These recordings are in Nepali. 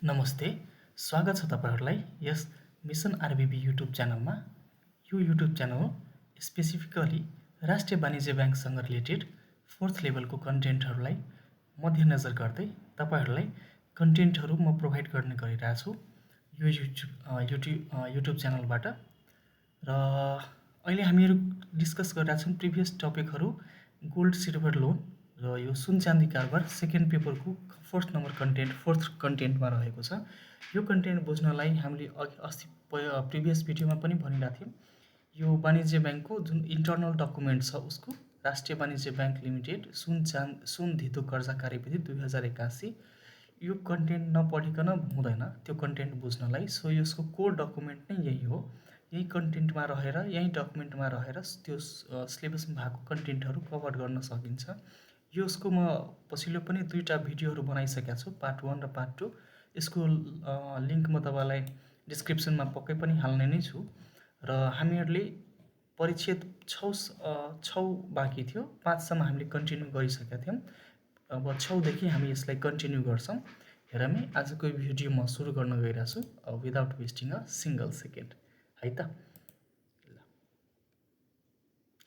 नमस्ते, स्वागत छ तपाईँहरूलाई यस मिसन आरबिबी युट्युब च्यानलमा। यो युट्युब च्यानल स्पेसिफिकली राष्ट्रिय वाणिज्य ब्याङ्कसँग रिलेटेड 4th लेभलको कन्टेन्टहरूलाई मध्यनजर गर्दै तपाईँहरूलाई कन्टेन्टहरू म प्रोभाइड गर्ने गरिरहेको छु यो युट्युब च्यानलबाट। र अहिले हामीहरू डिस्कस गरिरहेका छौँ प्रिभियस टपिकहरू गोल्ड सिल्भर लोन र यो सुन चाँदी कारोबार सेकेन्ड पेपरको फोर्थ कन्टेन्टमा रहेको छ। यो कन्टेन्ट बुझ्नलाई हामीले अस्ति प्रिभियस भिडियोमा पनि भनिरहेको थियौँ, यो वाणिज्य ब्याङ्कको जुन इन्टर्नल डकुमेन्ट छ उसको राष्ट्रिय वाणिज्य ब्याङ्क लिमिटेड सुन धितो कर्जा कार्यविधि 2081, यो कन्टेन्ट नपढिकन हुँदैन त्यो कन्टेन्ट बुझ्नलाई। सो यसको कोर डकुमेन्ट नै यही हो, यही कन्टेन्टमा रहेर यही डकुमेन्टमा रहेर त्यो सिलेबसमा भएको कन्टेन्टहरू कभर गर्न सकिन्छ। यसको म पछिल्लो पनि 2टा भिडियोहरू बनाइसकेको छु, पार्ट 1 र पार्ट 2। यसको लिङ्क म तपाईँलाई डिस्क्रिप्सनमा पक्कै पनि हाल्ने नै छु। र हामीहरूले परिच्छेद 6 बाँकी थियो, 5सम्म हामीले कन्टिन्यू गरिसकेका थियौँ। अब 6देखि हामी यसलाई कन्टिन्यू गर्छौँ। हेरौँ, आजको भिडियो म सुरु गर्न गइरहेको छु without wasting a single second, है त।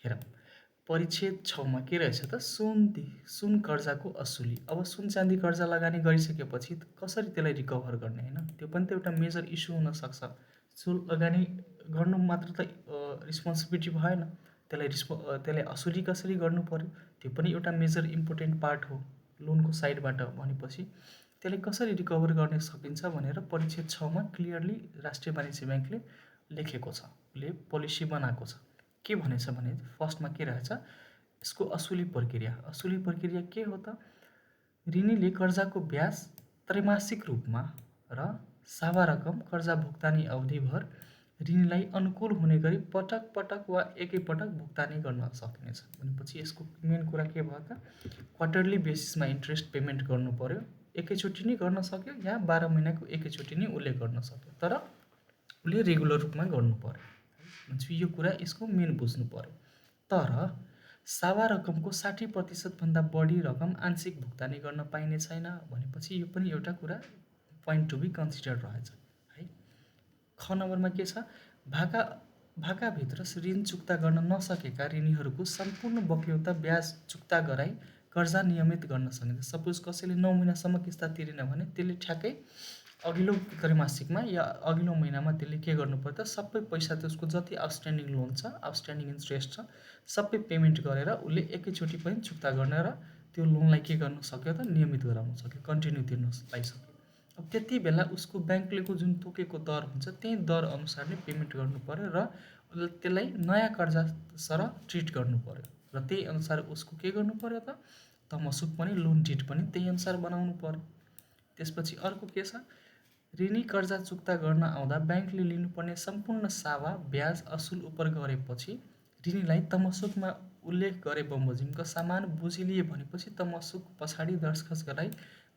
हेरौँ, परिच्छेद 6मा के रहेछ त, सुन कर्जाको असुली। अब सुन चाँदी कर्जा लगानी गरिसकेपछि कसरी त्यसलाई रिकभर गर्ने, होइन? त्यो पनि त एउटा मेजर इस्यु हुनसक्छ। सुन लगानी गर्नु मात्र त रिस्पोन्सिबिलिटी भएन, त्यसलाई असुली कसरी गर्नु पर्यो त्यो पनि एउटा मेजर इम्पोर्टेन्ट पार्ट हो लोनको साइडबाट। भनेपछि त्यसलाई कसरी रिकभर गर्न सकिन्छ भनेर परिच्छेद 6मा क्लियरली राष्ट्रिय वाणिज्य ब्याङ्कले लेखेको छ, उसले पोलिसी बनाएको छ। के भनेछ भने फर्स्टमा के रहेछ, यसको असुली प्रक्रिया के हो त, ऋणीले कर्जाको ब्याज त्रैमासिक रूपमा र सावा रकम कर्जा भुक्तानी अवधिभर ऋणीलाई अनुकूल हुने गरी पटक पटक वा एकैपटक भुक्तानी गर्न सकिनेछ। भनेपछि यसको मेन कुरा के भयो त, क्वार्टरली बेसिसमा इन्ट्रेस्ट पेमेन्ट गर्नु पर्यो। एकैचोटि नै गर्न सक्यो या 12 महिनाको एकैचोटि नै उसले गर्न सक्यो, तर उसले रेगुलर रूपमा गर्नु पर्यो। भनेपछि यो कुरा यसको मेन बुझ्नु पर्यो। तर सावा रकमको 60%भन्दा बढी रकम आंशिक भुक्तानी गर्न पाइने छैन भनेपछि यो पनि एउटा कुरा पोइन्ट टु बी कन्सिडर रहेछ, है। ख नम्बरमा के छ, भाकाभित्र ऋण चुक्ता गर्न नसकेका ऋणीहरूको सम्पूर्ण बक्यौता ब्याज चुक्ता गराई कर्जा नियमित गर्न सकिन्छ। सपोज कसैले 9 महिनासम्म किस्ता तिरेन भने त्यसले ठ्याक्कै अघिल्लो त्रैमासिकमा या अघिल्लो महिनामा त्यसले के गर्नुपर्छ त, सबै पैसा त्यसको जति आउटस्ट्यान्डिङ लोन छ, आउटस्ट्यान्डिङ इन्ट्रेस्ट छ, सबै पेमेन्ट गरेर उसले एकैचोटि पनि चुक्ता गर्न र त्यो लोनलाई के गर्न सक्यो त, नियमित गराउन सक्यो, कन्टिन्यू तिर्न पाइसक्यो। अब त्यति बेला उसको ब्याङ्कले जुन तोकेको दर हुन्छ त्यही दर अनुसार नै पेमेन्ट गर्नु पर्यो र त्यसलाई नयाँ कर्जा सरह ट्रिट गर्नु पर्यो र त्यही अनुसार उसको के गर्नु पर्यो त, तमसुक पनि लोन डिट पनि त्यही अनुसार बनाउनु पर्यो। त्यसपछि अर्को के छ, ऋणी कर्जा चुक्ता गर्न आउँदा ब्याङ्कले लिनुपर्ने सम्पूर्ण सावा ब्याज असुल उपर गरेपछि ऋणीलाई तमसुकमा उल्लेख गरे बमोजिमको सामान बुझिलिए भनेपछि तमसुक पछाडि दरखास्त गराई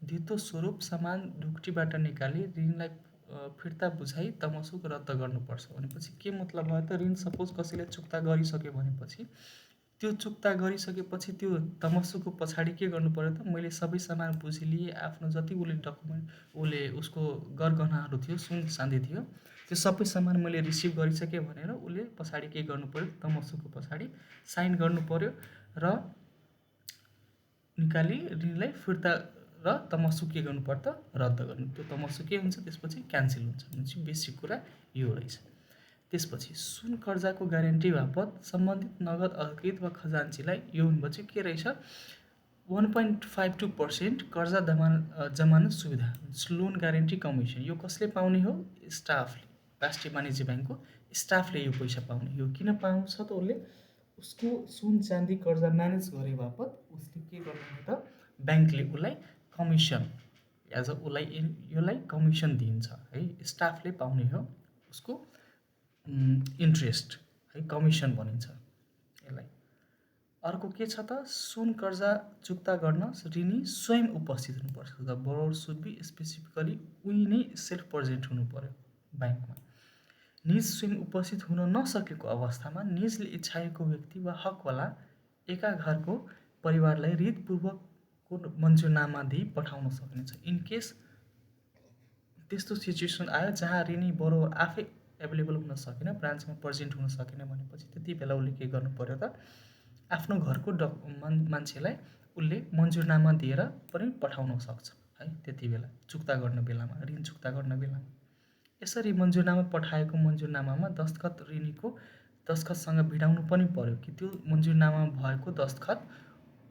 धितो स्वरूप सामान ढुक्टीबाट निकाली ऋणलाई फिर्ता बुझाइ तमसुक रद्द गर्नुपर्छ। भनेपछि के मतलब भयो त, ऋण सपोज कसैले चुक्ता गरिसक्यो भनेपछि त्यो चुक्ता गरिसकेपछि त्यो तमसुकको पछाडि के गर्नु पर्यो त, मैले सबै सामान बुझिलिएँ, आफ्नो जति उसले डकुमेन्ट उसको गरगहनाहरू थियो, सुन चाँदी थियो, त्यो सबै सामान मैले रिसिभ गरिसकेँ भनेर उसले पछाडि के गर्नु पर्यो, तमसुकको पछाडि साइन गर्नु पर्यो र निकाली ऋणलाई फिर्ता र तमसुक के गर्नु पर्यो त, रद्द गर्नु। त्यो तमसुक के हुन्छ त्यसपछि क्यान्सल हुन्छ। भनेपछि बेसिक कुरा यो रहेछ। त्यसपछि सुन कर्जाको ग्यारेन्टी बापत सम्बन्धित नगद अधिकृत वा खजान्चीलाई यो भनेपछि के रहेछ, 1.52% कर्जा जमानत सुविधा, लोन ग्यारेन्टी कमिसन। यो कसले पाउने हो, स्टाफले, राष्ट्रिय वाणिज्य ब्याङ्कको स्टाफले यो पैसा पाउने। यो किन पाउँछ त, उसको सुन चाँदी कर्जा म्यानेज गरे बापत उसले के गर्नु हो त, ब्याङ्कले उसलाई कमिसन एज अ यसलाई कमिसन दिन्छ, है। स्टाफले पाउने हो उसको इन्ट्रेस्ट, है, कमिसन भनिन्छ यसलाई। अर्को के छ त, सुन कर्जा चुक्ता गर्न ऋणी स्वयं उपस्थित हुनुपर्छ। The borrower should be specifically उही नै सेल्फ प्रेजेन्ट हुनु पर्यो ब्याङ्कमा। निज स्वयं उपस्थित हुन नसकेको अवस्थामा निजले इच्छाएको व्यक्ति वा हकवाला एका घरको परिवारलाई ऋतपूर्वकको मन्जुरनामा दिई पठाउन सकिन्छ। इन केस त्यस्तो सिचुएसन आयो जहाँ ऋणी बरोबर आफै एभाइलेबल हुन सकेन, ब्रान्चमा प्रेजेन्ट हुन सकेन भनेपछि त्यति बेला उसले के गर्नु पर्यो त, आफ्नो घरको मान्छेलाई उसले मन्जुरनामा दिएर पनि पठाउन सक्छ है। त्यति बेला चुक्ता गर्न बेलामा, ऋण चुक्ता गर्न बेलामा यसरी मन्जुरनामा पठाएको मन्जुरनामामा दस्तखत ऋणीको दस्तखतसँग भिडाउनु पनि पर्यो कि त्यो मन्जुरनामा भएको दस्तखत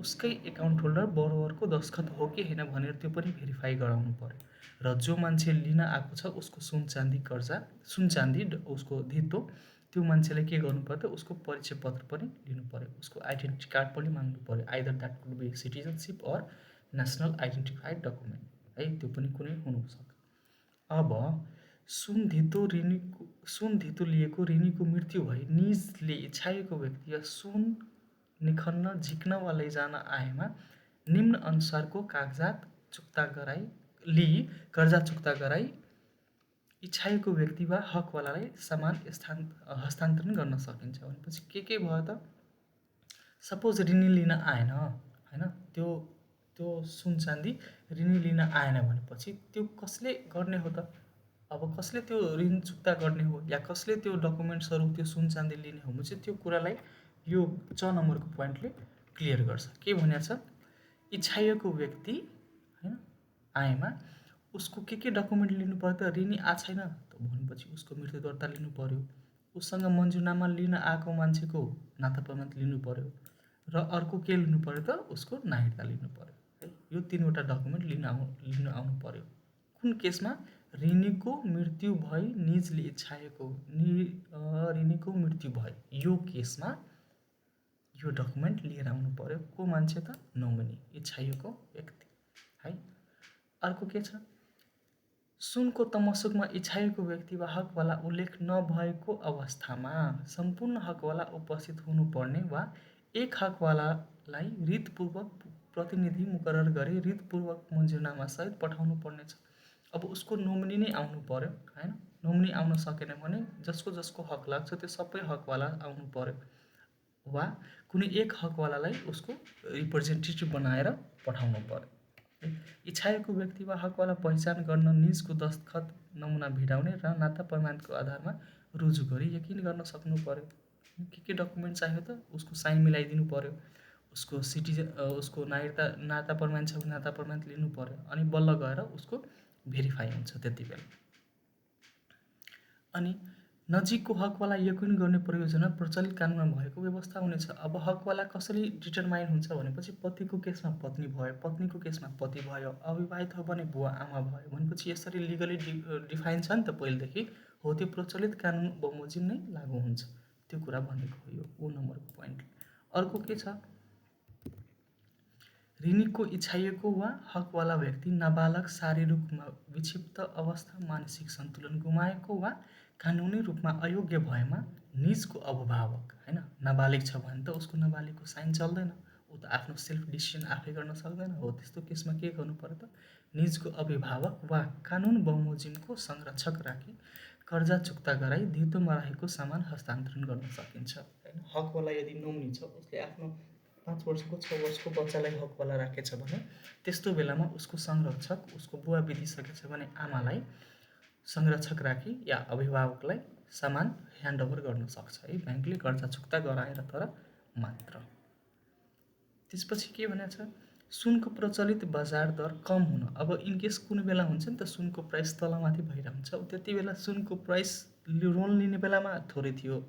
उसकै एकाउन्ट होल्डर बरोबरको दस्तखत हो कि होइन भनेर त्यो पनि भेरिफाई गराउनु पर्यो। र जो मान्छे लिन आएको छ उसको सुन चाँदी उसको धितो, त्यो मान्छेले के गर्नु पर्यो, उसको परिचय पत्र पनि लिनु पर्यो, उसको आइडेन्टिटी कार्ड पनि माग्नु पर्यो। Either that could be citizenship or national identified document है, त्यो पनि कुनै हुनसक्छ। अब सुन धितो लिएको ऋणीको मृत्यु भई निजले इच्छाएको व्यक्ति या सुन निखन्न, झिक्न वा लैजान आएमा निम्न अनुसारको कागजात चुक्ता गराई कर्जा चुक्ता गराई इच्छाएको व्यक्ति वा हकवालालाई सामान हस्तान्तरण गर्न सकिन्छ। भनेपछि के भयो त, सपोज ऋणी लिन आएन होइन, त्यो सुन चाँदी ऋणी लिन आएन भनेपछि त्यो कसले गर्ने हो त, अब कसले त्यो ऋण चुक्ता गर्ने हो या कसले त्यो डकुमेन्ट्सहरू त्यो सुन चाँदी लिने हो भने चाहिँ त्यो कुरालाई यो 6 नम्बरको पोइन्टले क्लियर गर्छ। के भनेको छ, इच्छाएको व्यक्ति होइन आएमा उसको के डकुमेन्ट लिनु पर्यो त, ऋणी आ छैन त भनेपछि उसको मृत्यु दर्ता लिनु पर्यो, उसँग मन्जुरनामा लिन आएको मान्छेको नाता प्रमाण लिनु पर्यो, र अर्को के लिनु पर्यो त, उसको नागरिकता लिनु पर्यो है। यो 3वटा डकुमेन्ट लिन आउनु पर्यो। कुन केसमा, ऋणीको मृत्यु भई निजले इच्छाएको ऋणीको मृत्यु भए यो केसमा यो डकुमेन्ट लिएर आउनु पर्यो। को मान्छे त, नोमिनी, इच्छाएको व्यक्ति है। अर्को के छ, सुनको तमसुकमा इच्छाएको व्यक्ति वा हकवाला उल्लेख नभएको अवस्थामा सम्पूर्ण हकवाला उपस्थित हुनुपर्ने वा एक हकवालालाई रीतपूर्वक प्रतिनिधि मुकरर गरी रीतपूर्वक मन्जुरनामा सहित पठाउनु पर्नेछ। अब उसको नोमिनी नै आउनु पर्यो होइन, नोमिनी आउन सकेन भने जसको हक लाग्छ त्यो सबै हकवाला आउनु पर्यो, वा कुनै एक हकवालालाई उसको रिप्रेजेन्टेटिभ बनाएर पठाउनु पर्यो। इच्छाएको व्यक्ति वा हकवाला पहिचान गर्न निजको दस्तखत नमुना भिडाउने र नाता प्रमाणको आधारमा रुजु गरी यकिन गर्न सक्नु पर्यो। के डकुमेन्ट चाहियो त, उसको साइन मिलाइदिनु पर्यो, उसको उसको नाता प्रमाण छ भने नाता प्रमाण लिनु पर्यो, अनि बल्ल गएर उसको भेरिफाई हुन्छ त्यति बेला। अनि नजिकको हकवाला यकिन गर्ने प्रयोजना प्रचलित कानुनमा भएको व्यवस्था हुनेछ। अब हकवाला कसरी डिटरमाइन हुन्छ भनेपछि पतिको केसमा पत्नी भयो, पत्नीको केसमा पति भयो, अविवाहित हो भने बुवा आमा भयो भनेपछि यसरी लिगली डिफाइन छ नि त पहिलेदेखि, हो त्यो प्रचलित कानुन बमोजिम नै लागू हुन्छ, त्यो कुरा भनेको हो यो 9 नम्बरको पोइन्ट। अर्को के छ, ऋणीको इच्छाएको वा हकवाला व्यक्ति नाबालक, शारीरिक रूपमा विक्षिप्त अवस्था, मानसिक सन्तुलन गुमाएको वा कानुनी रूपमा अयोग्य भएमा निजको अभिभावक होइन, नाबालिग छ भने त उसको नाबालिगको साइन चल्दैन, ऊ त आफ्नो सेल्फ डिसिसन आफै गर्न सक्दैन, हो त्यस्तो केसमा के गर्नु पर्यो त, निजको अभिभावक वा कानुन बमोजिमको संरक्षक राखी कर्जा चुक्ता गराई धितोमा रहेको सामान हस्तान्तरण गर्न सकिन्छ होइन। हकवाला यदि नोमिनी छ, उसले आफ्नो 5 वर्षको 6 वर्षको बच्चालाई हकवाला राखेछ भने त्यस्तो बेलामा उसको संरक्षक, उसको बुवा बितिसकेछ भने आमालाई संरक्षक राखी या अभिभावकलाई सामान ह्यान्डओभर गर्न सक्छ है ब्याङ्कले कर्जा चुक्ता गराएर तर मात्र। त्यसपछि के भनेको छ, सुनको प्रचलित बजार दर कम हुन। अब इनकेस कुनै बेला हुन्छ नि त सुनको प्राइस तलमाथि भइरहन्छ, त्यति बेला सुनको प्राइस लोन लिने बेलामा थोरै थियो,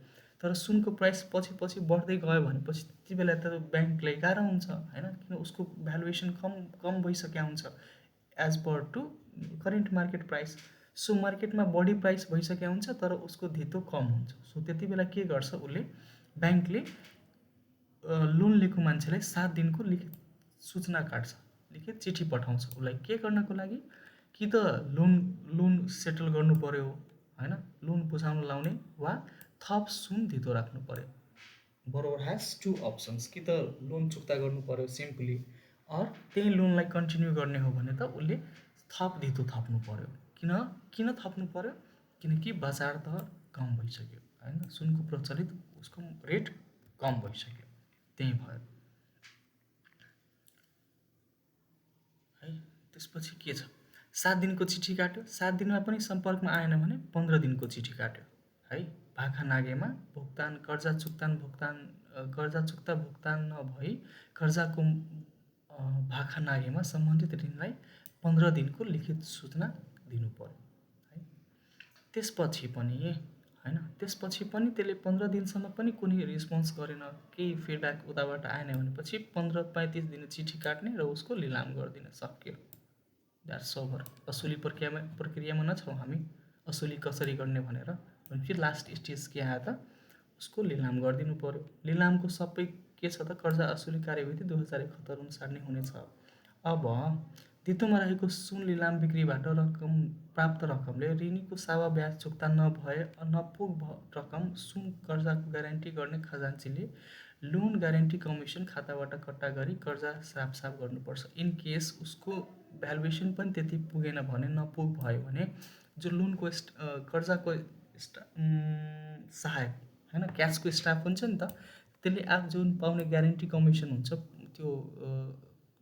तर सुनको प्राइस पछि बढ्दै गयो भनेपछि त्यति बेला त ब्याङ्कलाई गाह्रो हुन्छ होइन, किन उसको भ्यालुएसन कम भइसकेको हुन्छ as per to current market price. So मार्केटमा बढी प्राइस भइसकेको हुन्छ तर उसको धितो कम हुन्छ। सो त्यति बेला के गर्छ, उसले ब्याङ्कले लोन लिएको मान्छेलाई 7 दिनको लिखित सूचना काट्छ, लिखित चिठी पठाउँछ उसलाई के गर्नको लागि, कि त लोन सेटल गर्नु पर्यो होइन, लोन बुझाउन लाउने वा थप सुन धितो राख्नु पर्यो। बरोबर ह्याज 2 अप्सन्स, कि त लोन चुक्ता गर्नु पर्यो सिम्पली, अर त्यही लोनलाई कन्टिन्यू गर्ने हो भने त उसले थप धितो थप्नु पर्यो। किन थप्नु पर्यो, किनकि बजार दर कम भइसक्यो होइन, सुनको प्रचलित उसको रेट कम भइसक्यो, त्यही भयो है। त्यसपछि के छ, 7 दिनको चिठी काट्यो, 7 दिनमा पनि सम्पर्कमा आएन भने 15 दिनको चिठी काट्यो है। भाखा नागेमा कर्जा चुक्ता भुक्तान नभई कर्जाको भाखा नागेमा सम्बन्धित ऋणलाई 15 दिनको लिखित सूचना दिनु पर्यो है। त्यसपछि पनि त्यसले 15 दिनसम्म पनि कुनै रेस्पोन्स गरेन, केही फिडब्याक उताबाट आएन भनेपछि 15-35 दिन चिठी काट्ने र उसको लिलाम गरिदिन सक्यो। That's over. असुली प्रक्रियामा नछौँ हामी, असुली कसरी गर्ने भनेर। भनेपछि लास्ट स्टेज के आयो त, उसको लिलाम गरिदिनु पर्यो। लिलामको सबै के छ त, कर्जा असुली कार्यविधि 2071 अनुसार नै हुनेछ। अब धितोमा रहेको सुन लिलाम बिक्रीबाट प्राप्त रकमले ऋणीको सावा ब्याज चुक्ता नभए नपुग रकम सुन कर्जाको ग्यारेन्टी गर्ने खजान्चीले लोन ग्यारेन्टी कमिसन खाताबाट कट्टा गरी कर्जा साफ गर्नुपर्छ। इन केस उसको भ्यालुएसन पनि त्यति पुगेन भने, नपुग भयो भने जो लोनको कर्जाको सहायक होइन, क्यासको स्टाफ हुन्छ नि त, त्यसले जुन पाउने ग्यारेन्टी कमिसन हुन्छ, त्यो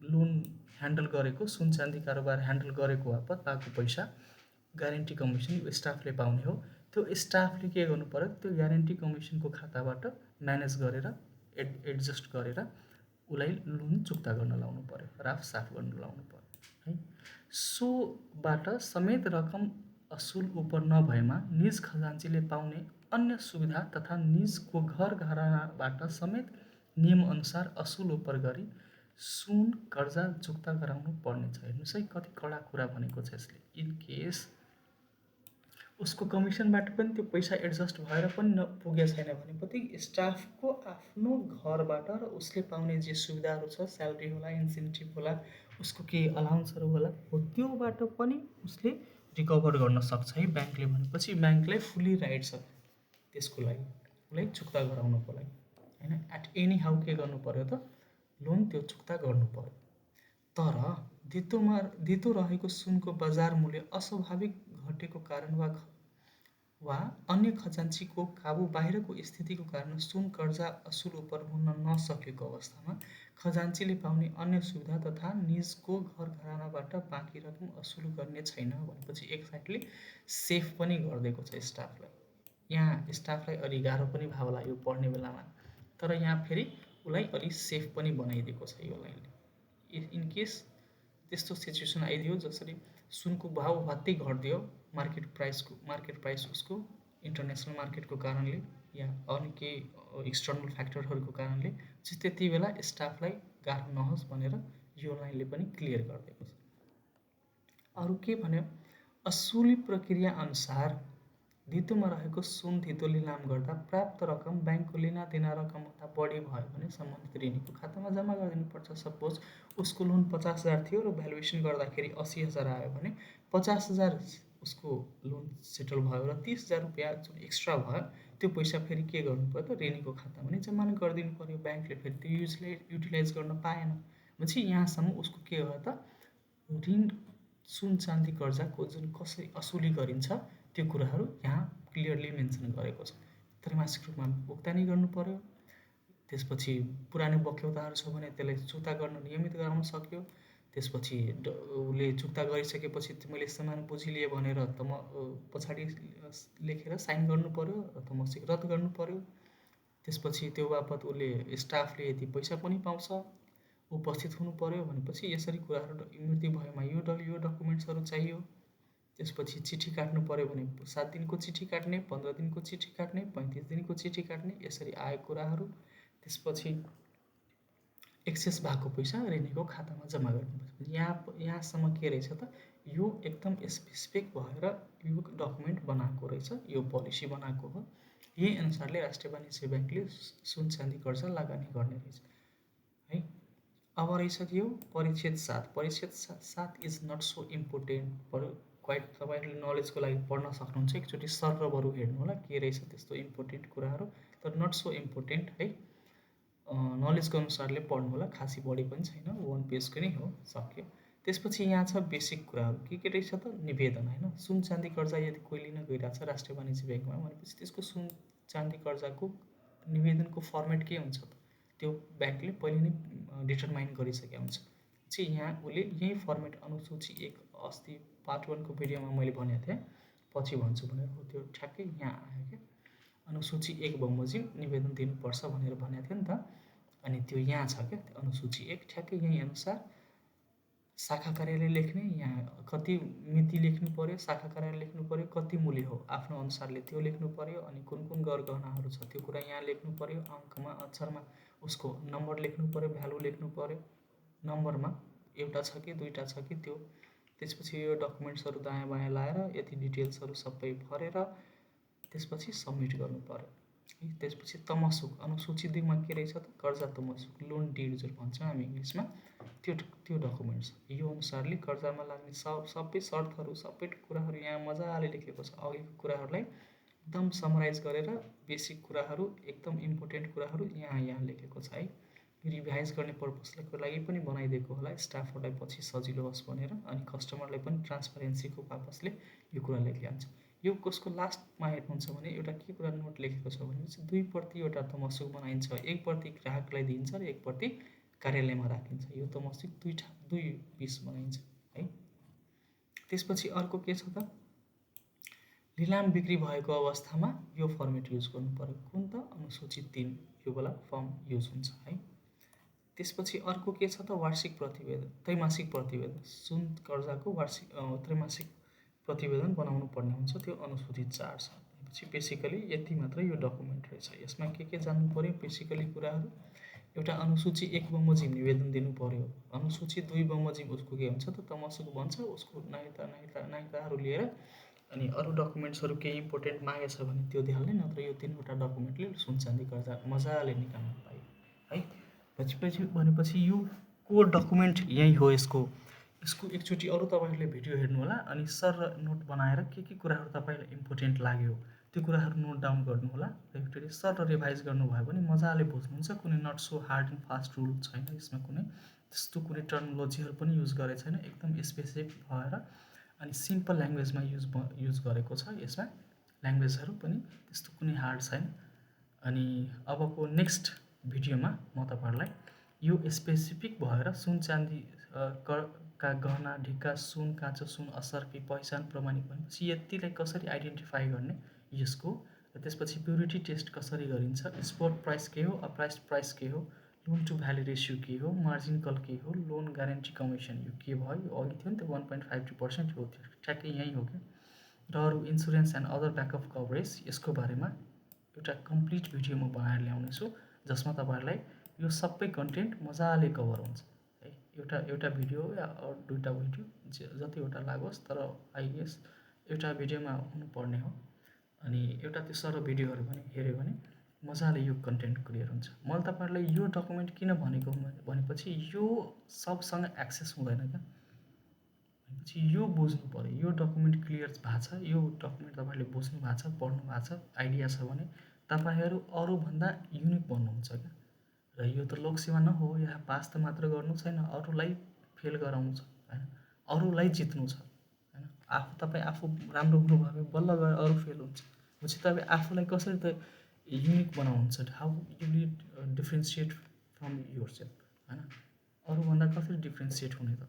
लोन ह्यान्डल गरेको, सुन चाँदी कारोबार ह्यान्डल गरेको बापत पाएको पैसा ग्यारेन्टी कमिसन स्टाफले पाउने हो। त्यो स्टाफले के गर्नु पर्यो, त्यो ग्यारेन्टी कमिसनको खाताबाट म्यानेज गरेर एडजस्ट गरेर उसलाई लोन चुक्ता गर्न लाउनु पर्यो, राफ साफ गर्न लाउनु पर्यो है। सोबाट समेत रकम असुल उप नभएमा निज खजान्चीले पाउने अन्य सुविधा तथा निजको घर घरानाबाट समेत नियमअनुसार असुल उपर गरी सुन कर्जा चुक्ता गराउनु पर्नेछ। हेर्नुहोस् है, कति कडा कुरा भनेको छ यसले। इन केस उसको कमिसनबाट पनि त्यो पैसा एडजस्ट भएर पनि नपुगेको छैन भनेपछि स्टाफको आफ्नो घरबाट र उसले पाउने जे सुविधाहरू छ, स्यालेरी होला, इन्सेन्टिभ होला, उसको केही अलाउन्सहरू होला, हो त्योबाट पनि उसले रिकभर गर्न सक्छ है ब्याङ्कले। भनेपछि ब्याङ्कलाई फुल्ली राइट छ त्यसको लागि, उसलाई चुक्ता गराउनको लागि होइन। एट एनी हाउ के गर्नु पर्यो त, लोन त्यो चुक्ता गर्नु पर्यो। तर धितो रहेको सुनको बजार मूल्य अस्वाभाविक घटेको कारण वा अन्य खजान्चीको काबु बाहिरको स्थितिको कारण सुन कर्जा असुल उपर हुन नसकेको अवस्थामा खजान्चीले पाउने अन्य सुविधा तथा निजको घर घरानाबाट बाँकी रकम असुल गर्ने छैन भनेपछि एक साइडले सेफ पनि गरिदिएको छ स्टाफलाई। यहाँ स्टाफलाई अलि गाह्रो पनि भाव लाग्यो पढ्ने बेलामा, तर यहाँ फेरि उसलाई अलि सेफ पनि बनाइदिएको छ यो लाइनले। इन केस त्यस्तो सिचुएसन आइदियो जसरी सुनको भाव भत्तै घटिदियो, मार्केट प्राइस उसको इन्टरनेसनल मार्केटको कारणले या अन्य केही एक्सटर्नल फ्याक्टरहरूको कारणले चाहिँ, त्यति बेला स्टाफलाई गाह्रो नहोस् भनेर यो लाइनले पनि क्लियर गरिदिएको छ। अरू के भन्यो, असुली प्रक्रिया अनुसार धितोमा रहेको सुन धितो लिलाम गर्दा प्राप्त रकम ब्याङ्कको लिना दिना रकमभन्दा बढी भयो भने सम्बन्धित ऋणीको खातामा जम्मा गरिदिनुपर्छ। सपोज उसको लोन 50,000 थियो र भ्यालुएसन गर्दाखेरि 80,000 आयो भने 50,000 उसको लोन सेटल भयो र 30,000 रुपियाँ जुन एक्स्ट्रा भयो त्यो पैसा फेरि के गर्नु पर्यो त, ऋणीको खातामा नै जम्मा गरिदिनु पर्यो। ब्याङ्कले फेरि त्यो युटिलाइज गर्न पाएन भनेपछि यहाँसम्म उसको के भयो त, ऋण सुन चाँदी कर्जाको जुन कसरी असुली गरिन्छ त्यो कुराहरू यहाँ क्लियरली मेन्सन गरेको छ। त्रैमासिक रूपमा भुक्तानी गर्नु पर्यो। त्यसपछि पुरानो बक्यौताहरू छ भने त्यसलाई चुक्ता गर्न नियमित गराउन सक्यो। त्यसपछि उसले चुक्ता गरिसकेपछि मैले सामान बुझिलिएँ भनेर पछाडि लेखेर साइन गर्नु पर्यो र तमसिक रद्द गर्नु पर्यो। त्यसपछि त्यो बापत उसले स्टाफले यदि पैसा पनि पाउँछ, उपस्थित हुनु पर्यो भनेपछि यसरी कुराहरू मृत्यु भएमा यो डकुमेन्ट्सहरू चाहियो। त्यसपछि चिठी काट्नु पर्यो भने 7 दिनको चिठी काट्ने, 15 दिनको चिठी काट्ने, 35 दिनको चिठी काट्ने, यसरी आएको कुराहरू। त्यसपछि एक्सेस भएको पैसा ऋणीको खातामा जम्मा गर्नुपर्छ। यहाँसम्म के रहेछ त, यो एकदम स्पेसिफिक भएर यो डकुमेन्ट बनाएको रहेछ, यो पोलिसी बनाएको हो। यही अनुसारले राष्ट्रिय वाणिज्य ब्याङ्कले सुन चाँदी कर्जा लगानी गर्ने रहेछ है। अब रहिसक्यो परिच्छेद 7। परिच्छेद 7 is not so important, quite तपाईँहरूले नलेजको लागि पढ्न सक्नुहुन्छ। एकचोटि सर र बरु हेर्नु होला के रहेछ त्यस्तो इम्पोर्टेन्ट कुराहरू, तर नट सो इम्पोर्टेन्ट है। नलेजको अनुसारले पढ्नु होला, खासै बढी पनि छैन, 1 पेजको नै हो, सक्यो। त्यसपछि यहाँ छ बेसिक कुराहरू के रहेछ त, निवेदन होइन। सुन चाँदी कर्जा यदि कोही लिन गइरहेछ राष्ट्रिय वाणिज्य ब्याङ्कमा भनेपछि त्यसको सुन चाँदी कर्जाको निवेदनको फर्मेट के हुन्छ त, त्यो ब्याङ्कले पहिले नै डिटरमाइन गरिसकेको हुन्छ चाहिँ यहाँ उसले यही फर्मेट अनुसूची 1 अस्ति पार्ट 1 को भिडियोमा मैले भनेको थिएँ, पछि भन्छु भनेर, हो त्यो ठ्याक्कै यहाँ आयो क्या। अनुसूची 1 बमोजिम निवेदन दिनुपर्छ भनेर भनेको थिएँ नि त, अनि त्यो यहाँ छ क्या, अनुसूची 1 ठ्याक्कै यही अनुसार शाखा कार्यालय लेख्ने, यहाँ कति मिति लेख्नु पर्यो, शाखा कार्यालय लेख्नु पर्यो, कति मूल्य हो आफ्नो अनुसारले त्यो लेख्नु पर्यो, अनि कुन कुन गरगहनाहरू छ त्यो कुरा यहाँ लेख्नु पर्यो, अङ्कमा अक्षरमा उसको नम्बर लेख्नु पर्यो, भ्यालु लेख्नु पर्यो, नम्बरमा एउटा छ कि दुईवटा छ कि त्यो, त्यसपछि यो डकुमेन्ट्सहरू दायाँ बायाँ लाएर यति डिटेल्सहरू सबै भरेर त्यसपछि सबमिट गर्नु पर्यो है। त्यसपछि तमसुक अनुसूची 2मा के रहेछ त, कर्जा तमसुक, लोन डिड्स भन्छौँ हामी इङ्ग्लिसमा, त्यो डकुमेन्ट्स यो अनुसारले कर्जामा लाग्ने सबै शर्तहरू सबै कुराहरू यहाँ मजाले लेखेको छ। अघिको कुराहरूलाई एकदम समराइज गरेर बेसिक कुराहरू एकदम इम्पोर्टेन्ट कुराहरू यहाँ लेखेको छ है। रिभाइज गर्ने पर्पजको लागि पनि बनाइदिएको होला, स्टाफहरूलाई पछि सजिलो होस् भनेर, अनि कस्टमरलाई पनि ट्रान्सपरेन्सीको पर्पजले यो कुरा लेखिहाल्छ। यो कसको लास्टमा हेर्नुहुन्छ भने एउटा के कुरा नोट लेखेको छ भने 2 प्रति एउटा तमसुक बनाइन्छ, 1 प्रति ग्राहकलाई दिइन्छ र 1 प्रति कार्यालयमा राखिन्छ। यो तमसुक दुई पिस बनाइन्छ है। त्यसपछि अर्को के छ त, लिलाम बिक्री भएको अवस्थामा यो फर्मेट युज गर्नु पर्यो, कुन त, अनुसूची 3 यो वाला फर्म युज हुन्छ है। त्यसपछि अर्को के छ त, वार्षिक प्रतिवेदन, त्रैमासिक प्रतिवेदन, सुन कर्जाको वार्षिक त्रैमासिक प्रतिवेदन बनाउनु पर्ने हुन्छ, त्यो अनुसूची 4 छ। त्यसपछि बेसिकली यति मात्र यो डकुमेन्ट रहेछ। यसमा के जान्नु पर्यो बेसिकली कुराहरू, एउटा अनुसूची 1 बमोजिम निवेदन दिनु पर्यो, अनुसूची 2 बमोजिम उसको के हुन्छ त, तमसुक बन्छ, उसको नायिकाहरू लिएर, अनि अरू डकुमेन्ट्सहरू केही इम्पोर्टेन्ट मागेछ भने त्यो दिइहाल्ने, नत्र यो 3वटा डकुमेन्टले सुनचाँदी कर्जा मजाले निकाल्नु पायो है। भनेपछि यो कोर डकुमेन्ट यही हो। यसको एकचोटि अरू तपाईँहरूले भिडियो हेर्नु होला, अनि सर नोट बनाएर के कुराहरू तपाईँलाई इम्पोर्टेन्ट लाग्यो त्यो कुराहरू नोट डाउन गर्नु होला। एकचोटि सर रिभाइज गर्नुभयो भने मजाले बुझ्नुहुन्छ। कुनै not so hard and fast rule छैन यसमा, कुनै त्यस्तो कुनै टर्मिनोलोजीहरू पनि युज गरेको छैन, एकदम स्पेसिफिक भएर अनि सिम्पल ल्याङ्ग्वेजमा युज गरेको छ। यसमा ल्याङ्ग्वेजहरू पनि त्यस्तो कुनै हार्ड छैन। अनि अबको नेक्स्ट भिडियोमा म तपाईँहरूलाई यो स्पेसिफिक भएर सुन चाँदी का गहना, ढिक्का, सुन, काँचो सुन, असर कि पहिचान प्रमाणित भनेपछि यतिलाई कसरी आइडेन्टिफाई गर्ने यसको, र त्यसपछि प्युरिटी टेस्ट कसरी गरिन्छ, स्पट प्राइस के हो, अप्राइस्ड प्राइस के हो, लोन टु भ्याल्यु रेसियो के हो, मार्जिन कल के हो, लोन ग्यारेन्टी कमिसन यो के भयो, यो अघि थियो नि त 1.52% हो, त्यो ठ्याक्कै यहीँ हो क्या। र अरू insurance and other backup coverage यसको बारेमा एउटा कम्प्लिट भिडियो म बनाएर ल्याउनेछु, जसमा तपाईँहरूलाई यो सबै कन्टेन्ट मजाले कभर हुन्छ है। एउटा भिडियो या दुईवटा भिडियो जतिवटा लागोस्, तर आई गेस एउटा भिडियोमा हुनुपर्ने हो। अनि एउटा त्यो सर भिडियोहरू पनि हेऱ्यो भने मजाले यो कन्टेन्ट क्लियर हुन्छ। मैले तपाईँहरूलाई यो डकुमेन्ट किन भनेको भनेपछि यो सबसँग एक्सेस हुँदैन क्या, भनेपछि यो बुझ्नु पऱ्यो। यो डकुमेन्ट क्लियर भएको छ, यो डकुमेन्ट तपाईँहरूले बुझ्नु भएको छ, पढ्नु भएको छ, आइडिया छ भने तपाईँहरू अरूभन्दा युनिक बन्नुहुन्छ क्या। र यो त लोकसेवा नहो, यहाँ पास त मात्र गर्नु छैन, अरूलाई फेल गराउनु छ होइन, अरूलाई जित्नु छ होइन। तपाईँ आफू राम्रो हुनुभयो भने बल्ल गएर अरू फेल हुन्छ, पछि तपाईँ आफूलाई कसरी त युनिक बनाउनुहुन्छ, how you will differentiate from your self होइन, अरूभन्दा कसरी डिफ्रेन्सिएट हुने त,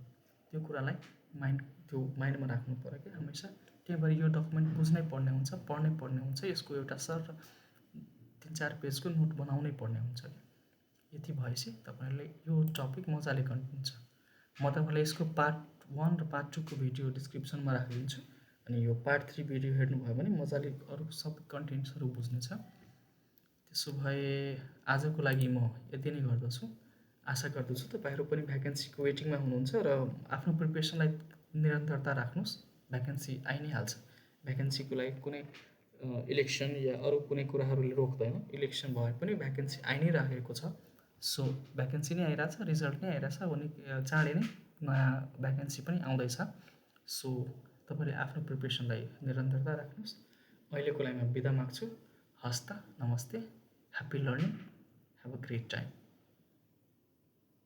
त्यो कुरालाई माइन्डमा राख्नु पऱ्यो क्या हमेसा। त्यही भएर यो डकुमेन्ट बुझ्नै पर्ने हुन्छ, पढ्नै पर्ने हुन्छ, यसको एउटा सर 3-4 पेजको नोट बनाउनै पर्ने हुन्छ क्या। यति भएपछि तपाईँहरूले यो टपिक मजाले गर्नुहुन्छ। म तपाईँलाई यसको पार्ट 1 र पार्ट 2 को भिडियो डिस्क्रिप्सनमा राखिदिन्छु, अनि यो पार्ट 3 भिडियो हेर्नुभयो भने मजाले अरू सब कन्टेन्ट्सहरू बुझ्नेछ। त्यसो भए आजको लागि म यति नै गर्दछु। आशा गर्दछु तपाईँहरू पनि भ्याकेन्सीको वेटिङमा हुनुहुन्छ र आफ्नो प्रिपरेसनलाई निरन्तरता राख्नुहोस्, भ्याकेन्सी आइ नै हाल्छ। भ्याकेन्सीको लागि कुनै इलेक्सन या अरू कुनै कुराहरूले रोक्दैन, इलेक्सन भए पनि भ्याकेन्सी आइ नै राखेको छ। सो भ्याकेन्सी नै आइरहेछ, रिजल्ट नै आइरहेछ, अनि चाँडै नै नयाँ भ्याकेन्सी पनि आउँदैछ। सो तपाईँले आफ्नो प्रिपरेसनलाई निरन्तरता राख्नुहोस्। अहिलेको लागि म बिदा माग्छु। हस्त, नमस्ते, happy learning, have a great time.